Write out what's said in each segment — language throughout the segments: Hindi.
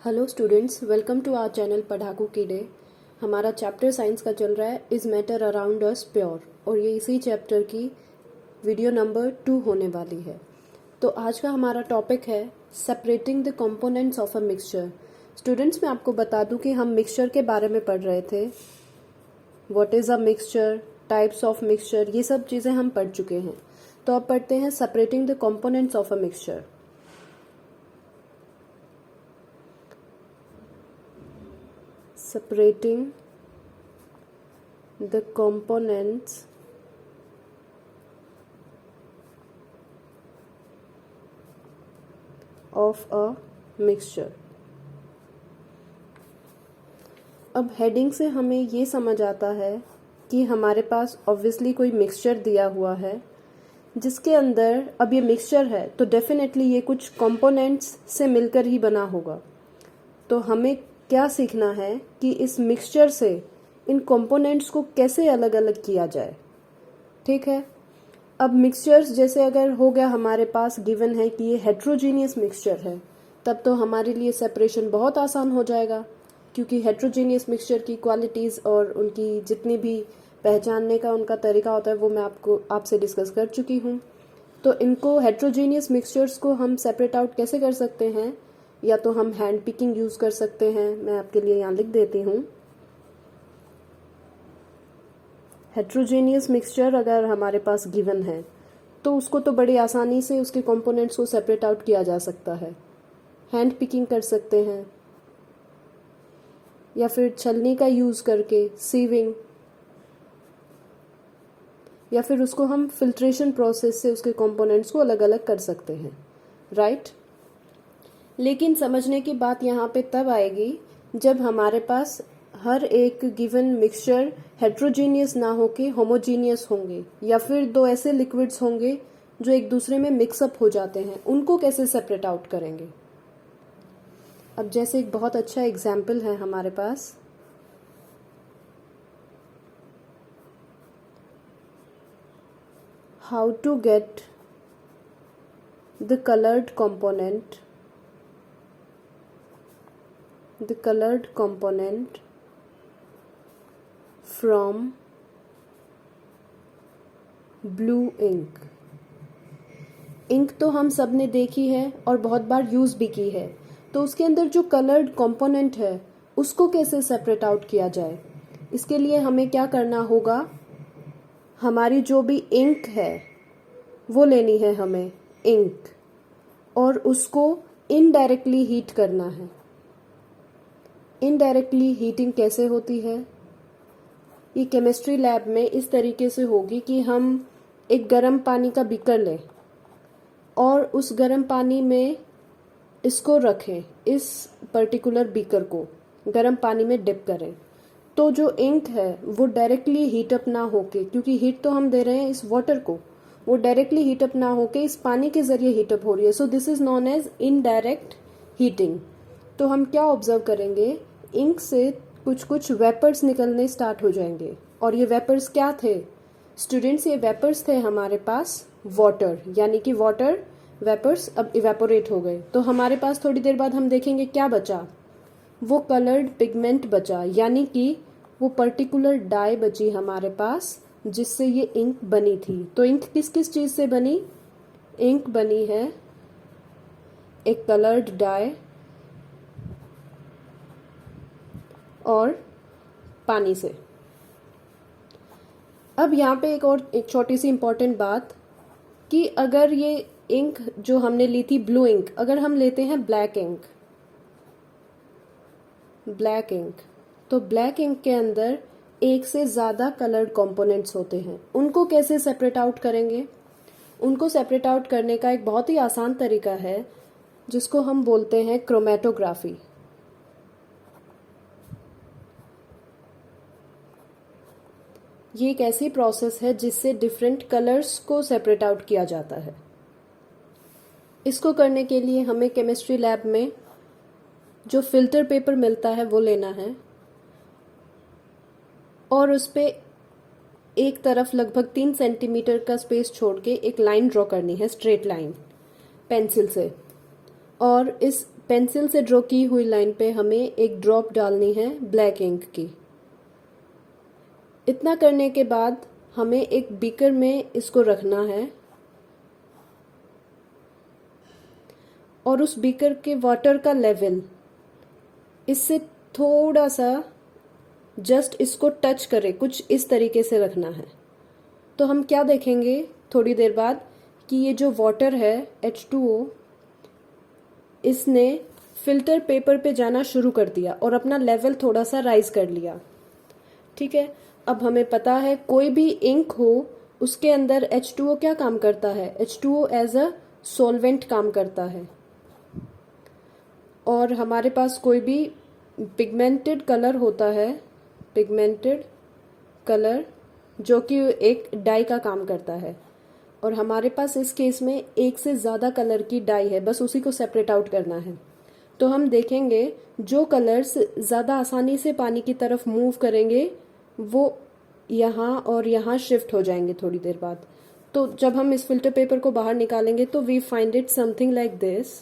Hello students, welcome to our channel पढ़ाकू कीड़े। हमारा चैप्टर साइंस का चल रहा है is matter around us pure, और ये इसी चैप्टर की वीडियो नंबर 2 होने वाली है। तो आज का हमारा टॉपिक है separating the components of a mixture. Students, मैं आपको बता दूं कि हम मिक्सचर के बारे में पढ़ रहे थे। What is a mixture, types of mixture, ये सब चीज़ें हम पढ़ चुके हैं। तो अब पढ़ते हैं separating the components of a mixture. Separating the components of a mixture। अब हेडिंग से हमें ये समझ आता है कि हमारे पास ऑब्वियसली कोई मिक्सचर दिया हुआ है, जिसके अंदर अब ये मिक्सचर है तो डेफिनेटली ये कुछ कंपोनेंट्स से मिलकर ही बना होगा। तो हमें क्या सीखना है कि इस मिक्सचर से इन कंपोनेंट्स को कैसे अलग अलग किया जाए। ठीक है, अब मिक्सचर्स जैसे अगर हो गया हमारे पास गिवन है कि ये हेट्रोजीनियस मिक्सचर है, तब तो हमारे लिए सेपरेशन बहुत आसान हो जाएगा, क्योंकि हेट्रोजीनियस मिक्सचर की क्वालिटीज़ और उनकी जितनी भी पहचानने का उनका तरीका होता है वो मैं आपसे डिस्कस कर चुकी हूँ। तो इनको हेट्रोजीनियस मिक्सचर्स को हम सेपरेट आउट कैसे कर सकते हैं, या तो हम हैंड पिकिंग यूज़ कर सकते हैं। मैं आपके लिए यहाँ लिख देती हूँ। हेट्रोजेनियस मिक्सचर अगर हमारे पास गिवन है तो उसको तो बड़ी आसानी से उसके कंपोनेंट्स को सेपरेट आउट किया जा सकता है। हैंड पिकिंग कर सकते हैं, या फिर छलनी का यूज़ करके सीविंग, या फिर उसको हम फिल्ट्रेशन प्रोसेस से उसके कंपोनेंट्स को अलग अलग कर सकते हैं। राइट? लेकिन समझने की बात यहाँ पे तब आएगी जब हमारे पास हर एक गिवन मिक्सचर हेट्रोजीनियस ना होके होमोजीनियस होंगे, या फिर दो ऐसे लिक्विड्स होंगे जो एक दूसरे में मिक्सअप हो जाते हैं। उनको कैसे सेपरेट आउट करेंगे? अब जैसे एक बहुत अच्छा एग्जाम्पल है हमारे पास, how to get the coloured component from blue ink। Ink तो हम सब ने देखी है और बहुत बार यूज़ भी की है, तो उसके अंदर जो कलर्ड कंपोनेंट है उसको कैसे सेपरेट आउट किया जाए। इसके लिए हमें क्या करना होगा, हमारी जो भी इंक है वो लेनी है हमें इंक, और उसको इनडायरेक्टली हीट करना है। इनडायरेक्टली हीटिंग कैसे होती है? ये केमिस्ट्री लैब में इस तरीके से होगी कि हम एक गर्म पानी का बीकर लें और उस गर्म पानी में इसको रखें, इस पर्टिकुलर बीकर को गर्म पानी में डिप करें, तो जो इंक है वो डायरेक्टली हीटअप ना होके, क्योंकि हीट तो हम दे रहे हैं इस वाटर को, वो डायरेक्टली हीटअप ना होके इस पानी के जरिए हीटअप हो रही है। So this is known as indirect heating. तो हम क्या ऑब्जर्व करेंगे, इंक से कुछ कुछ वेपर्स निकलने स्टार्ट हो जाएंगे। और ये वेपर्स क्या थे स्टूडेंट्स? ये वेपर्स थे हमारे पास वाटर, यानी कि वाटर वेपर्स अब इवेपोरेट हो गए। तो हमारे पास थोड़ी देर बाद हम देखेंगे क्या बचा, वो कलर्ड पिगमेंट बचा, यानी कि वो पर्टिकुलर डाई बची हमारे पास जिससे ये इंक बनी थी। तो इंक किस किस चीज़ से बनी? इंक बनी है एक कलर्ड डाई और पानी से। अब यहाँ पे एक छोटी सी इम्पॉर्टेंट बात, कि अगर ये इंक जो हमने ली थी ब्लू इंक, अगर हम लेते हैं ब्लैक इंक, तो ब्लैक इंक के अंदर एक से ज़्यादा कलर्ड कंपोनेंट्स होते हैं। उनको कैसे सेपरेट आउट करेंगे? उनको सेपरेट आउट करने का एक बहुत ही आसान तरीका है जिसको हम बोलते हैं क्रोमेटोग्राफी। ये एक ऐसी प्रोसेस है जिससे डिफरेंट कलर्स को सेपरेट आउट किया जाता है। इसको करने के लिए हमें केमिस्ट्री लैब में जो फिल्टर पेपर मिलता है वो लेना है, और उस पे एक तरफ लगभग 3 सेंटीमीटर का स्पेस छोड़ के एक लाइन ड्रॉ करनी है, स्ट्रेट लाइन, पेंसिल से। और इस पेंसिल से ड्रॉ की हुई लाइन पे हमें एक ड्रॉप डालनी है ब्लैक इंक की। इतना करने के बाद हमें एक बीकर में इसको रखना है और उस बीकर के वाटर का लेवल इससे थोड़ा सा जस्ट इसको टच करे, कुछ इस तरीके से रखना है। तो हम क्या देखेंगे थोड़ी देर बाद कि ये जो वाटर है H2O इसने फिल्टर पेपर पे जाना शुरू कर दिया और अपना लेवल थोड़ा सा राइज कर लिया। ठीक है, अब हमें पता है कोई भी इंक हो उसके अंदर H2O क्या काम करता है, H2O एज अ सॉल्वेंट काम करता है। और हमारे पास कोई भी पिगमेंटेड कलर होता है, पिगमेंटेड कलर जो कि एक डाई का काम करता है, और हमारे पास इस केस में एक से ज़्यादा कलर की डाई है, बस उसी को सेपरेट आउट करना है। तो हम देखेंगे जो कलर्स ज़्यादा आसानी से पानी की तरफ मूव करेंगे वो यहाँ और यहाँ शिफ्ट हो जाएंगे थोड़ी देर बाद। तो जब हम इस फिल्टर पेपर को बाहर निकालेंगे तो we find it something like this.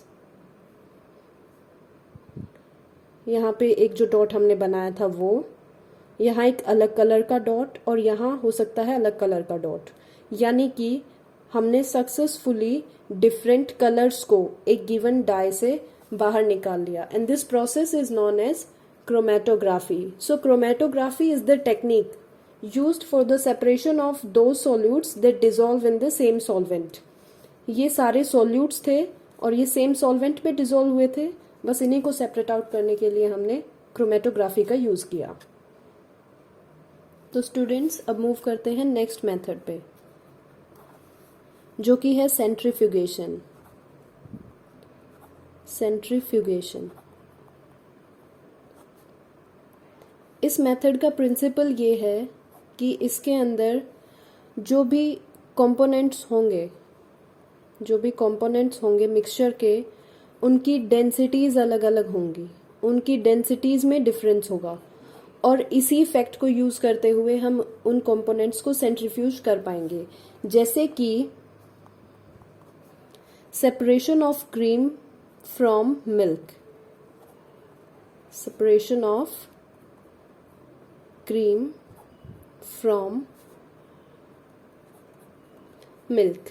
यहाँ पे एक जो डॉट हमने बनाया था वो, यहाँ एक अलग कलर का डॉट और यहाँ हो सकता है अलग कलर का डॉट, यानी कि हमने सक्सेसफुली डिफरेंट कलर्स को एक गिवन डाई से बाहर निकाल लिया। And this process is known as chromatography. So chromatography is the technique used for the separation of those solutes that dissolve in the same solvent. ये सारे solutes थे और ये same solvent में dissolve हुए थे, बस इन्हीं को separate out करने के लिए हमने chromatography का use किया। तो students अब move करते हैं next method पे, जो कि है centrifugation. Centrifugation. इस मेथड का प्रिंसिपल ये है कि इसके अंदर जो भी कंपोनेंट्स होंगे मिक्सचर के, उनकी डेंसिटीज़ अलग अलग होंगी, उनकी डेंसिटीज़ में डिफरेंस होगा, और इसी फैक्ट को यूज़ करते हुए हम उन कंपोनेंट्स को सेंट्रीफ्यूज कर पाएंगे। जैसे कि separation of cream from milk, separation of cream from milk.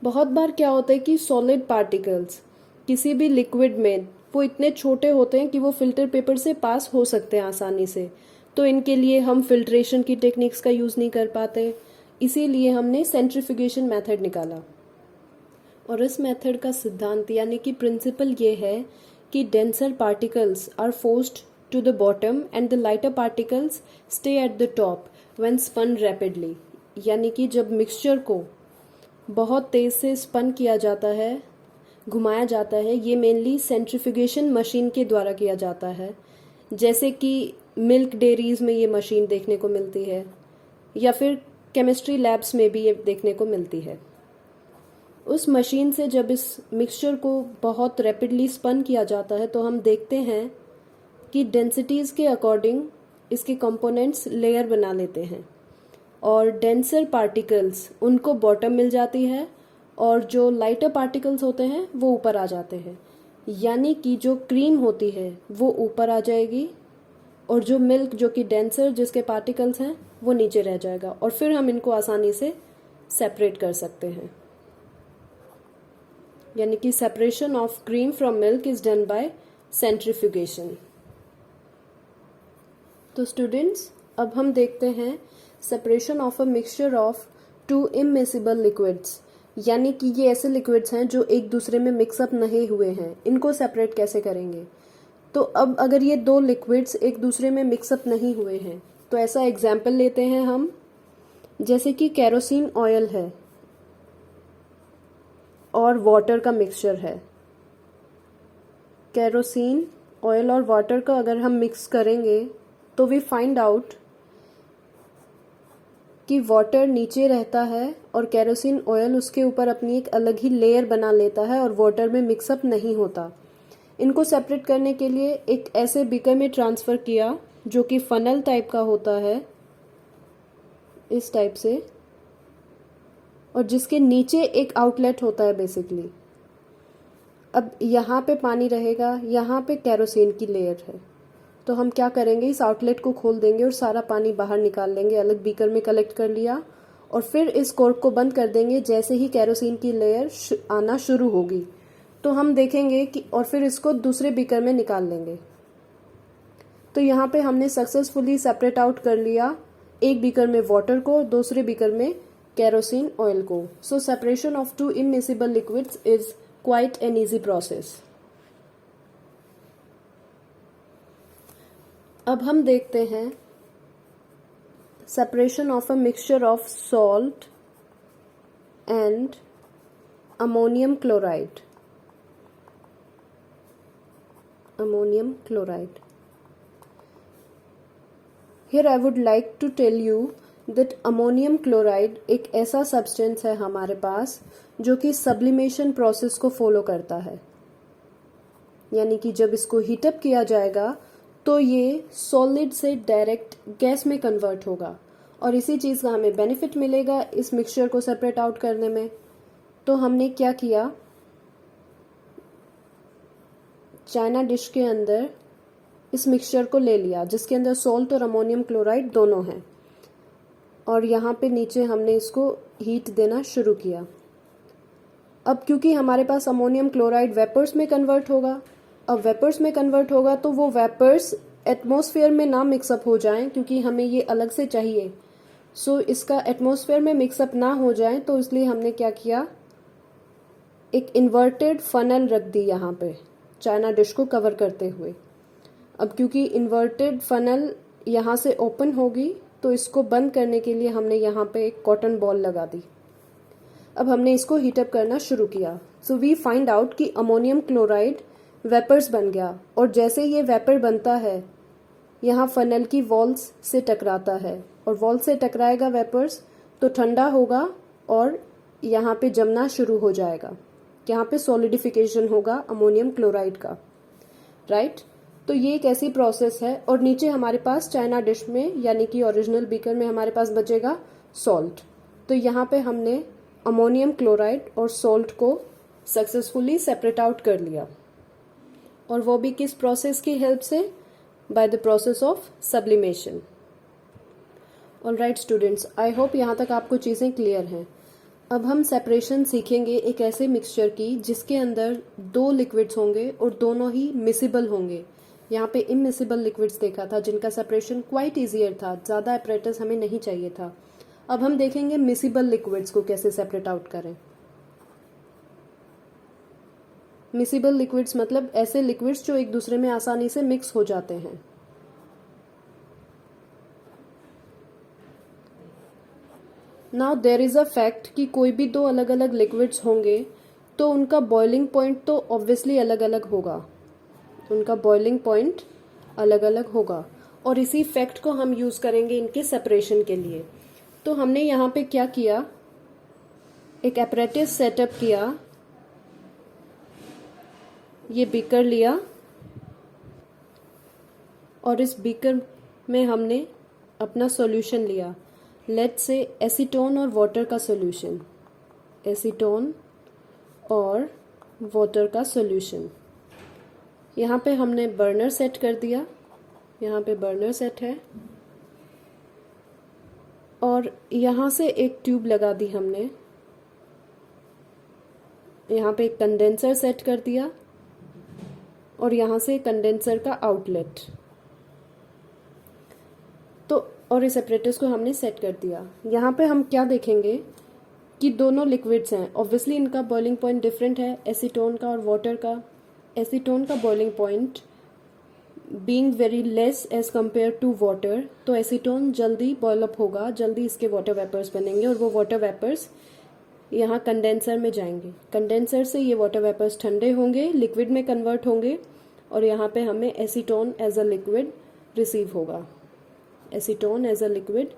बहुत बार क्या होता है कि सॉलिड पार्टिकल्स किसी भी लिक्विड में वो इतने छोटे होते हैं कि वो फिल्टर पेपर से पास हो सकते हैं आसानी से, तो इनके लिए हम फिल्ट्रेशन की टेक्निक्स का यूज़ नहीं कर पाते, इसीलिए हमने सेंट्रीफ्यूगेशन मेथड निकाला। और इस मेथड का सिद्धांत यानी कि प्रिंसिपल ये है कि denser particles are forced to the bottom and the lighter particles stay at the top when spun rapidly। यानी कि जब मिक्सचर को बहुत तेज से स्पन किया जाता है, घुमाया जाता है, ये मेनली सेंट्रीफ्यूगेशन मशीन के द्वारा किया जाता है, जैसे कि मिल्क डेयरीज में ये मशीन देखने को मिलती है या फिर केमिस्ट्री लैब्स में भी ये देखने को मिलती है। उस मशीन से जब इस मिक्सचर को बहुत रैपिडली स्पन किया जाता है तो हम देखते हैं कि डेंसिटीज़ के अकॉर्डिंग इसके कंपोनेंट्स लेयर बना लेते हैं, और डेंसर पार्टिकल्स उनको बॉटम मिल जाती है और जो लाइटर पार्टिकल्स होते हैं वो ऊपर आ जाते हैं। यानी कि जो क्रीम होती है वो ऊपर आ जाएगी और जो मिल्क जो कि डेंसर जिसके पार्टिकल्स हैं वो नीचे रह जाएगा, और फिर हम इनको आसानी से सेपरेट कर सकते हैं। यानी कि separation of cream from milk is done by centrifugation. तो स्टूडेंट्स अब हम देखते हैं separation of a mixture of two immiscible liquids, यानी कि ये ऐसे लिक्विड्स हैं जो एक दूसरे में मिक्सअप नहीं हुए हैं, इनको सेपरेट कैसे करेंगे। तो अब अगर ये दो लिक्विड्स एक दूसरे में मिक्सअप नहीं हुए हैं तो ऐसा एग्जाम्पल लेते हैं हम, जैसे कि केरोसिन ऑयल है और वाटर का मिक्सचर है। केरोसिन ऑयल और वाटर का अगर हम मिक्स करेंगे तो वी फाइंड आउट कि वाटर नीचे रहता है और केरोसिन ऑयल उसके ऊपर अपनी एक अलग ही लेयर बना लेता है और वाटर में मिक्सअप नहीं होता। इनको सेपरेट करने के लिए एक ऐसे बीकर में ट्रांसफ़र किया जो कि फनल टाइप का होता है, इस टाइप से, और जिसके नीचे एक आउटलेट होता है बेसिकली। अब यहाँ पे पानी रहेगा, यहाँ पे केरोसिन की लेयर है, तो हम क्या करेंगे, इस आउटलेट को खोल देंगे और सारा पानी बाहर निकाल लेंगे, अलग बीकर में कलेक्ट कर लिया, और फिर इस कॉर्क को बंद कर देंगे। जैसे ही केरोसिन की लेयर आना शुरू होगी तो हम देखेंगे कि, और फिर इसको दूसरे बीकर में निकाल लेंगे। तो यहाँ पे हमने सक्सेसफुली सेपरेट आउट कर लिया, एक बीकर में वाटर को, दूसरे बीकर में केरोसिन ऑयल को। So separation of two immiscible liquids is quite an easy process. अब हम देखते हैं separation of a mixture of salt and ammonium chloride. Ammonium chloride. Here I would like to tell you that ammonium chloride एक ऐसा substance है हमारे पास जो कि sublimation process को follow करता है, यानी कि जब इसको हीटअप किया जाएगा तो ये सॉलिड से डायरेक्ट गैस में कन्वर्ट होगा, और इसी चीज़ का हमें बेनिफिट मिलेगा इस मिक्सचर को सेपरेट आउट करने में। तो हमने क्या किया, चाइना डिश के अंदर इस मिक्सचर को ले लिया जिसके अंदर सॉल्ट और अमोनियम क्लोराइड दोनों हैं, और यहाँ पे नीचे हमने इसको हीट देना शुरू किया। अब क्योंकि हमारे पास अमोनियम क्लोराइड वेपर्स में कन्वर्ट होगा, अब वेपर्स में कन्वर्ट होगा तो वो वेपर्स एटमॉस्फेयर में ना मिक्सअप हो जाएं, क्योंकि हमें ये अलग से चाहिए। सो इसका एटमॉस्फेयर में मिक्सअप ना हो जाए, तो इसलिए हमने क्या किया, एक इन्वर्टेड फनल रख दी यहाँ पे चाइना डिश को कवर करते हुए। अब क्योंकि इन्वर्टेड फनल यहाँ से ओपन होगी तो इसको बंद करने के लिए हमने यहाँ पे एक कॉटन बॉल लगा दी। अब हमने इसको हीटअप करना शुरू किया। सो वी फाइंड आउट कि अमोनियम क्लोराइड वेपर्स बन गया, और जैसे ये वेपर बनता है यहाँ फनल की वॉल्स से टकराता है, और वॉल से टकराएगा वेपर्स तो ठंडा होगा और यहाँ पे जमना शुरू हो जाएगा, यहाँ पे सॉलिडिफिकेशन होगा अमोनियम क्लोराइड का, राइट। तो ये एक ऐसी प्रोसेस है, और नीचे हमारे पास चाइना डिश में यानी कि ओरिजिनल बीकर में हमारे पास बचेगा सॉल्ट। तो यहाँ पे हमने अमोनियम क्लोराइड और सॉल्ट को सक्सेसफुली सेपरेट आउट कर लिया, और वो भी किस प्रोसेस की हेल्प से, by the process of sublimation. Alright students, I hope यहाँ तक आपको चीज़ें क्लियर हैं। अब हम सेपरेशन सीखेंगे एक ऐसे मिक्सचर की जिसके अंदर दो लिक्विड्स होंगे और दोनों ही मिसिबल होंगे। यहाँ पे इमिसिबल लिक्विड्स देखा था जिनका सेपरेशन क्वाइट ईजियर था, ज़्यादा अपरेटस हमें नहीं चाहिए था। अब हम देखेंगे मिसिबल लिक्विड्स को कैसे सेपरेट आउट करें। मिसिबल लिक्विड्स मतलब ऐसे लिक्विड्स जो एक दूसरे में आसानी से मिक्स हो जाते हैं। Now there is a fact कि कोई भी दो अलग अलग लिक्विड्स होंगे तो उनका बॉइलिंग पॉइंट तो ऑब्वियसली अलग अलग होगा, उनका बॉइलिंग पॉइंट अलग अलग होगा, और इसी फैक्ट को हम यूज करेंगे इनके सेपरेशन के लिए। तो हमने यहाँ पे क्या किया, एक एपरेटिस सेटअप किया, ये बीकर लिया और इस बीकर में हमने अपना सॉल्यूशन लिया, लेट्स से एसीटोन और वाटर का सॉल्यूशन, एसीटोन और वाटर का सॉल्यूशन। यहाँ पे हमने बर्नर सेट कर दिया, यहाँ पे बर्नर सेट है, और यहाँ से एक ट्यूब लगा दी हमने, यहाँ पे एक कंडेंसर सेट कर दिया, और यहाँ से कंडेंसर का आउटलेट। तो और इस सेपरेटर्स को हमने सेट कर दिया। यहाँ पे हम क्या देखेंगे कि दोनों लिक्विड्स हैं, ऑब्वियसली इनका बॉइलिंग पॉइंट डिफरेंट है, एसीटोन का और वाटर का। एसीटोन का boiling point being very less as compare to water, तो एसीटोन जल्दी बॉयल अप होगा, जल्दी इसके वाटर वेपर्स बनेंगे, और वो वाटर वेपर्स यहाँ कंडेंसर में जाएंगे। कंडेंसर से ये वाटर वेपर्स ठंडे होंगे, लिक्विड में कन्वर्ट होंगे, और यहाँ पे हमें acetone as a liquid receive होगा, acetone as a liquid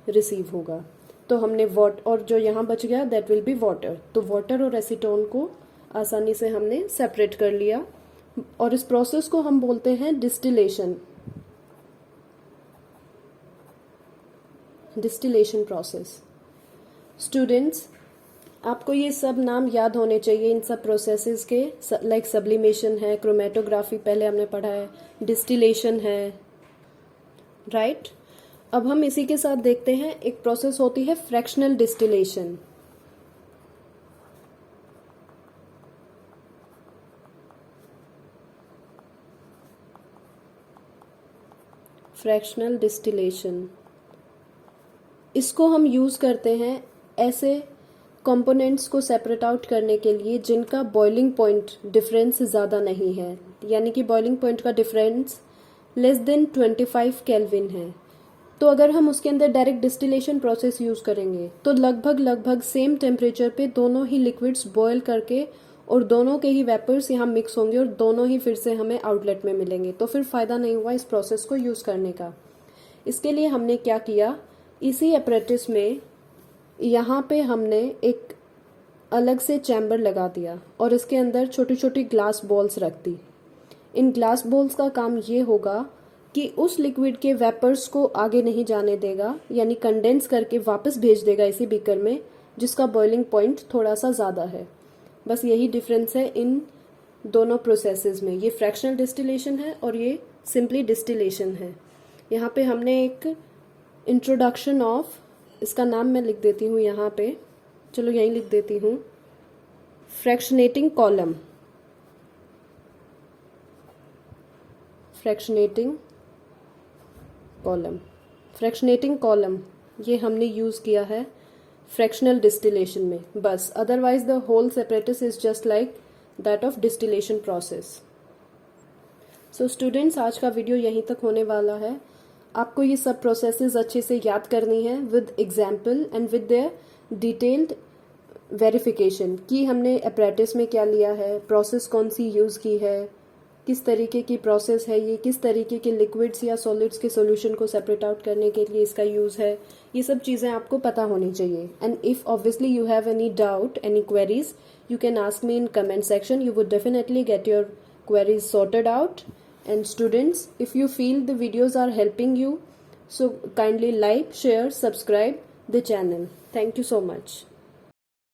receive होगा। तो हमने और जो यहाँ बच गया दैट विल बी वाटर। तो वाटर और एसीटोन को आसानी से हमने सेपरेट कर लिया, और इस प्रोसेस को हम बोलते हैं डिस्टिलेशन, डिस्टिलेशन प्रोसेस। स्टूडेंट्स, आपको ये सब नाम याद होने चाहिए इन सब प्रोसेसेस के, लाइक सब्लिमेशन है, क्रोमेटोग्राफी पहले हमने पढ़ा है, डिस्टिलेशन है, राइट। अब हम इसी के साथ देखते हैं एक प्रोसेस होती है फ्रैक्शनल डिस्टिलेशन। फ्रैक्शनल डिस्टिलेशन, इसको हम यूज करते हैं ऐसे कंपोनेंट्स को सेपरेट आउट करने के लिए जिनका बॉइलिंग पॉइंट डिफरेंस ज़्यादा नहीं है, यानी कि बॉइलिंग पॉइंट का डिफरेंस लेस देन 25 केल्विन है। तो अगर हम उसके अंदर डायरेक्ट डिस्टिलेशन प्रोसेस यूज करेंगे तो लगभग सेम टेम्परेचर पे दोनों ही लिक्विड्स बॉयल करके और दोनों के ही वेपर्स यहाँ मिक्स होंगे और दोनों ही फिर से हमें आउटलेट में मिलेंगे, तो फिर फायदा नहीं हुआ इस प्रोसेस को यूज करने का। इसके लिए हमने क्या किया, इसी एपरेटिस में यहाँ पे हमने एक अलग से चैम्बर लगा दिया और इसके अंदर छोटी छोटी ग्लास बॉल्स रख दी। इन ग्लास बॉल्स का काम ये होगा कि उस लिक्विड के वेपर्स को आगे नहीं जाने देगा, यानी कंडेंस करके वापस भेज देगा इसी बीकर में जिसका बॉइलिंग पॉइंट थोड़ा सा ज़्यादा है। बस यही डिफरेंस है इन दोनों प्रोसेसेस में। ये फ्रैक्शनल डिस्टिलेशन है और ये सिंपली डिस्टिलेशन है। यहाँ पे हमने एक इंट्रोडक्शन ऑफ, इसका नाम मैं लिख देती हूँ यहाँ पे, चलो यहीं लिख देती हूँ, fractionating column. Fractionating column, fractionating column ये हमने यूज किया है फ्रैक्शनल डिस्टिलेशन में बस, otherwise the whole separates is just like that of distillation process. So students, आज का वीडियो यहीं तक होने वाला है। आपको ये सब प्रोसेसेस अच्छे से याद करनी है with example and with their detailed verification कि हमने अपरेटिस में क्या लिया है, प्रोसेस कौन सी यूज़ की है, किस तरीके की प्रोसेस है ये, किस तरीके के लिक्विड्स या सॉलिड्स के सॉल्यूशन को सेपरेट आउट करने के लिए इसका यूज़ है। ये सब चीज़ें आपको पता होनी चाहिए। And if obviously you have any doubt, any queries, you can ask me in comment section. You would definitely get your queries sorted out. And students, if you feel the videos are helping you, so kindly like, share, subscribe the channel. Thank you so much.